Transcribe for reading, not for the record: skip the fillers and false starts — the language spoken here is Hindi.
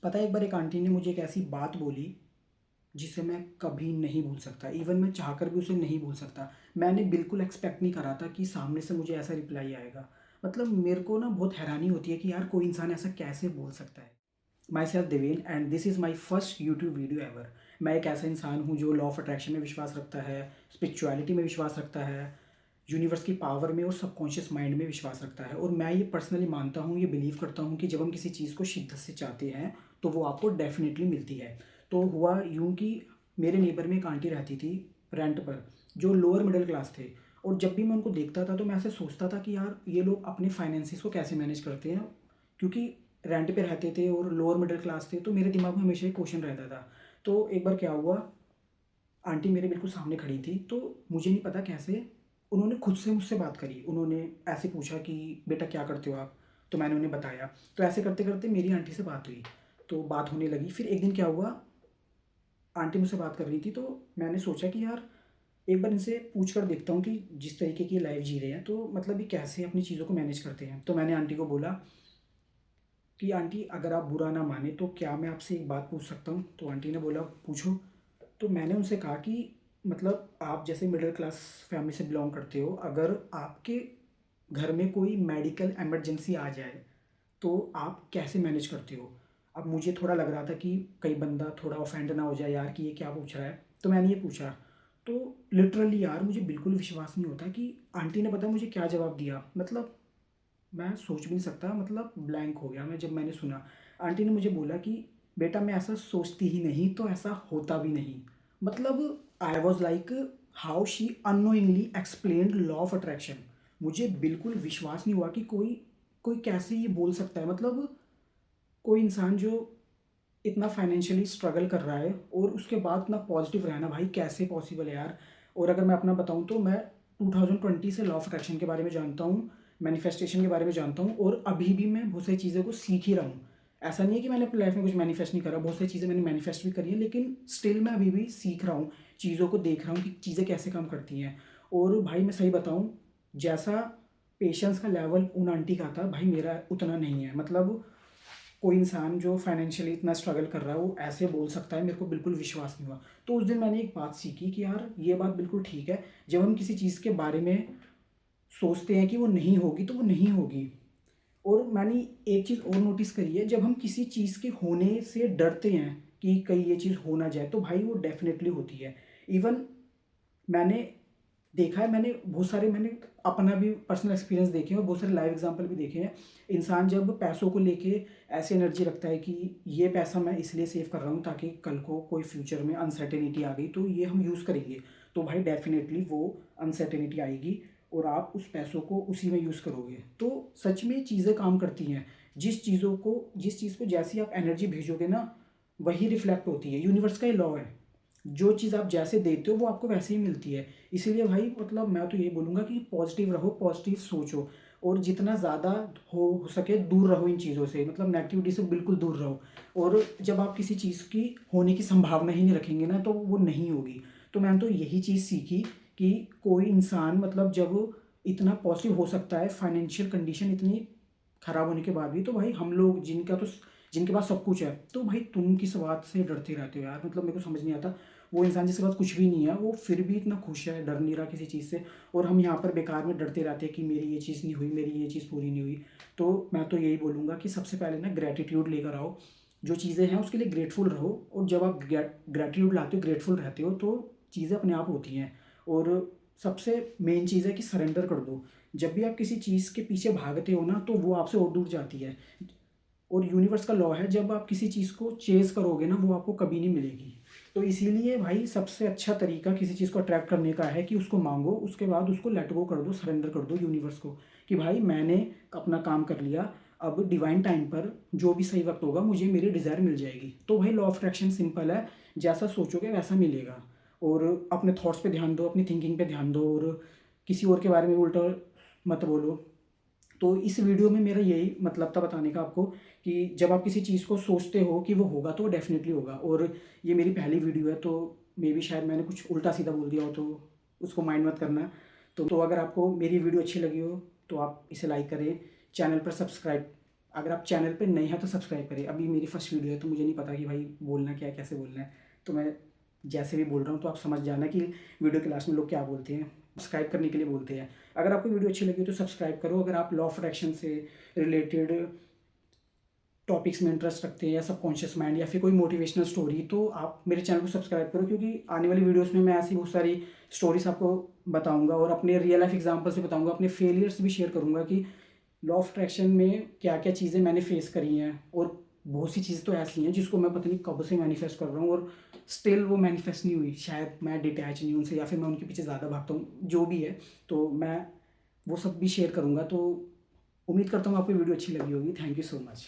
पता है, एक बार एक आंटी ने मुझे एक ऐसी बात बोली जिसे मैं कभी नहीं भूल सकता। इवन मैं चाहकर भी उसे नहीं भूल सकता। मैंने बिल्कुल एक्सपेक्ट नहीं करा था कि सामने से मुझे ऐसा रिप्लाई आएगा। मतलब मेरे को ना बहुत हैरानी होती है कि यार कोई इंसान ऐसा कैसे बोल सकता है। My self Deven and this is my first YouTube video ever. मैं एक ऐसा इंसान हूँ जो लॉ ऑफ अट्रैक्शन में विश्वास रखता है, स्पिरिचुअलिटी में विश्वास रखता है, यूनिवर्स की पावर में और सबकॉन्शियस माइंड में विश्वास रखता है। और मैं ये पर्सनली मानता हूँ, ये बिलीव करता हूँ कि जब हम किसी चीज़ को शिद्दत से चाहते हैं तो वो आपको डेफिनेटली मिलती है। तो हुआ यूँ कि मेरे नेबर में एक आंटी रहती थी रेंट पर, जो लोअर मिडिल क्लास थे। और जब भी मैं उनको देखता था तो मैं ऐसे सोचता था कि यार ये लोग अपने फाइनेंसिस को कैसे मैनेज करते हैं, क्योंकि रेंट पे रहते थे और लोअर मिडिल क्लास थे। तो मेरे दिमाग में हमेशा एक क्वेश्चन रहता था। तो एक बार क्या हुआ, आंटी मेरे बिल्कुल सामने खड़ी थी, तो मुझे नहीं पता कैसे उन्होंने खुद से मुझसे बात करी। उन्होंने ऐसे पूछा कि बेटा क्या करते हो आप। तो मैंने उन्हें बताया। तो ऐसे करते करते मेरी आंटी से बात हुई, तो बात होने लगी। फिर एक दिन क्या हुआ, आंटी मुझसे बात कर रही थी, तो मैंने सोचा कि यार एक बार इनसे पूछ कर देखता हूँ कि जिस तरीके की लाइफ जी रहे हैं तो मतलब ये कैसे अपनी चीज़ों को मैनेज करते हैं। तो मैंने आंटी को बोला कि आंटी अगर आप बुरा ना माने तो क्या मैं आपसे एक बात पूछ सकता हूँ। तो आंटी ने बोला पूछो। तो मैंने उनसे कहा कि मतलब आप जैसे मिडिल क्लास फैमिली से बिलोंग करते हो, अगर आपके घर में कोई मेडिकल इमरजेंसी आ जाए तो आप कैसे मैनेज करते हो। अब मुझे थोड़ा लग रहा था कि कई बंदा थोड़ा ऑफेंड ना हो जाए यार कि ये क्या पूछ रहा है। तो मैंने ये पूछा। तो लिटरली यार मुझे बिल्कुल विश्वास नहीं होता कि आंटी ने पता है मुझे क्या जवाब दिया। मतलब मैं सोच भी नहीं सकता, मतलब ब्लैंक हो गया मैं जब मैंने सुना। आंटी ने मुझे बोला कि बेटा मैं ऐसा सोचती ही नहीं तो ऐसा होता भी नहीं। मतलब I was like how she annoyingly explained law of attraction. मुझे बिल्कुल विश्वास नहीं हुआ कि कोई कोई कैसे ये बोल सकता है। मतलब कोई इंसान जो इतना फाइनेंशियली स्ट्रगल कर रहा है और उसके बाद इतना पॉजिटिव रहना, भाई कैसे पॉसिबल है यार। और अगर मैं अपना बताऊं तो मैं 2020 से लॉ ऑफ अट्रैक्शन के बारे में जानता हूँ, मैनिफेस्टेशन के बारे में जानता हूँ, और अभी भी मैं बहुत सारी चीज़ों को सीख ही रहा हूँ। ऐसा नहीं है कि मैंने अपनी लाइफ में कुछ मैनिफेस्ट नहीं करा, बहुत सारी चीज़ें मैंने मैनिफेस्ट भी करी है, लेकिन स्टिल मैं अभी भी सीख रहा हूँ, चीज़ों को देख रहा हूँ कि चीज़ें कैसे काम करती हैं। और भाई मैं सही बताऊँ, जैसा पेशेंस का लेवल उन आंटी का था भाई मेरा उतना नहीं है। मतलब कोई इंसान जो फाइनेंशियली इतना स्ट्रगल कर रहा है वो ऐसे बोल सकता है, मेरे को बिल्कुल विश्वास नहीं हुआ। तो उस दिन मैंने एक बात सीखी कि यार ये बात बिल्कुल ठीक है, जब हम किसी चीज़ के बारे में सोचते हैं कि वो नहीं होगी तो वो नहीं होगी। और मैंने एक चीज़ और नोटिस करी है, जब हम किसी चीज़ के होने से डरते हैं कि कहीं ये चीज़ हो ना जाए तो भाई वो डेफिनेटली होती है। इवन मैंने देखा है, मैंने अपना भी पर्सनल एक्सपीरियंस देखे हैं और बहुत सारे लाइव एग्जांपल भी देखे हैं। इंसान जब पैसों को लेके ऐसी एनर्जी रखता है कि ये पैसा मैं इसलिए सेव कर रहा हूँ ताकि कल को कोई फ्यूचर में अनसर्टेनिटी आ गई तो ये हम यूज़ करेंगे, तो भाई डेफिनेटली वो अनसर्टेनिटी आएगी और आप उस पैसों को उसी में यूज़ करोगे। तो सच में चीज़ें काम करती हैं। जिस चीज़ को जैसी आप एनर्जी भेजोगे ना, वही रिफ्लेक्ट होती है। यूनिवर्स का ये लॉ है, जो चीज़ आप जैसे देते हो वो आपको वैसे ही मिलती है। इसीलिए भाई मतलब मैं तो यही बोलूँगा कि पॉजिटिव रहो, पॉजिटिव सोचो, और जितना ज़्यादा हो सके दूर रहो इन चीज़ों से, मतलब नेगेटिविटी से बिल्कुल दूर रहो। और जब आप किसी चीज़ की होने की संभावना ही नहीं रखेंगे ना तो वो नहीं होगी। तो मैंने तो यही चीज़ सीखी कि कोई इंसान मतलब जब इतना पॉजिटिव हो सकता है फाइनेंशियल कंडीशन इतनी खराब होने के बाद भी, तो भाई हम लोग जिनके पास सब कुछ है, तो भाई तुम किस बात से डरते रहते हो यार। मतलब मेरे को समझ नहीं आता, वो इंसान जिसके पास कुछ भी नहीं है वो फिर भी इतना खुश है, डर नहीं रहा किसी चीज़ से। और हम यहाँ पर बेकार में डरते रहते हैं कि मेरी ये चीज़ नहीं हुई, मेरी ये चीज़ पूरी नहीं हुई। तो मैं तो यही बोलूँगा कि सबसे पहले ना ग्रेटिट्यूड लेकर आओ, जो चीज़ें हैं उसके लिए ग्रेटफुल रहो। और जब आप ग्रेटिट्यूड लाते हो, ग्रेटफुल रहते हो, तो चीज़ें अपने आप होती हैं। और सबसे मेन चीज़ है कि सरेंडर कर दो। जब भी आप किसी चीज़ के पीछे भागते हो ना तो वो आपसे और दूर जाती है। और यूनिवर्स का लॉ है, जब आप किसी चीज़ को चेज़ करोगे ना वो आपको कभी नहीं मिलेगी। तो इसीलिए भाई सबसे अच्छा तरीका किसी चीज़ को अट्रैक्ट करने का है कि उसको मांगो, उसके बाद उसको लेट गो कर दो, सरेंडर कर दो यूनिवर्स को कि भाई मैंने अपना काम कर लिया, अब डिवाइन टाइम पर जो भी सही वक्त होगा मुझे मेरी डिज़ायर मिल जाएगी। तो भाई लॉ ऑफ अट्रैक्शन सिंपल है, जैसा सोचोगे वैसा मिलेगा। और अपने थॉट्स पे ध्यान दो, अपनी थिंकिंग पे ध्यान दो, और किसी और के बारे में उल्टा मत बोलो। तो इस वीडियो में मेरा यही मतलब था बताने का आपको कि जब आप किसी चीज़ को सोचते हो कि वो होगा तो वो डेफिनेटली होगा। और ये मेरी पहली वीडियो है तो मे भी शायद मैंने कुछ उल्टा सीधा बोल दिया हो तो उसको माइंड मत करना। तो अगर आपको मेरी वीडियो अच्छी लगी हो तो आप इसे लाइक करें, चैनल पर सब्सक्राइब अगर आप चैनल पे नए हैं तो सब्सक्राइब करें। अभी मेरी फर्स्ट वीडियो है तो मुझे नहीं पता कि भाई बोलना क्या है, कैसे बोलना है, तो मैं जैसे भी बोल रहा हूँ तो आप समझ जाना कि वीडियो के लास्ट में लोग क्या बोलते हैं, सब्सक्राइब करने के लिए बोलते हैं। अगर आपको वीडियो अच्छी लगी तो सब्सक्राइब करो। अगर आप लॉ ऑफ अट्रैक्शन से रिलेटेड टॉपिक्स में इंटरेस्ट रखते हैं या सबकॉन्शियस माइंड या फिर कोई मोटिवेशनल स्टोरी, तो आप मेरे चैनल को सब्सक्राइब करो, क्योंकि आने वाली वीडियोस में मैं ऐसी बहुत सारी स्टोरीज आपको बताऊंगा और अपने रियल लाइफ एग्जांपल्स भी बताऊंगा, अपने फेलियर्स भी शेयर करूंगा कि लॉ ऑफ अट्रैक्शन में क्या क्या चीज़ें मैंने फेस करी हैं। और बहुत सी चीज़ें तो ऐसी हैं जिसको मैं पता नहीं कब से मैनिफेस्ट कर रहा हूँ और स्टिल वो मैनिफेस्ट नहीं हुई। शायद मैं डिटैच नहीं हूँ उनसे या फिर मैं उनके पीछे ज़्यादा भागता हूँ, जो भी है। तो मैं वो सब भी शेयर करूँगा। तो उम्मीद करता हूँ आपको वीडियो अच्छी लगी होगी। Thank you so much.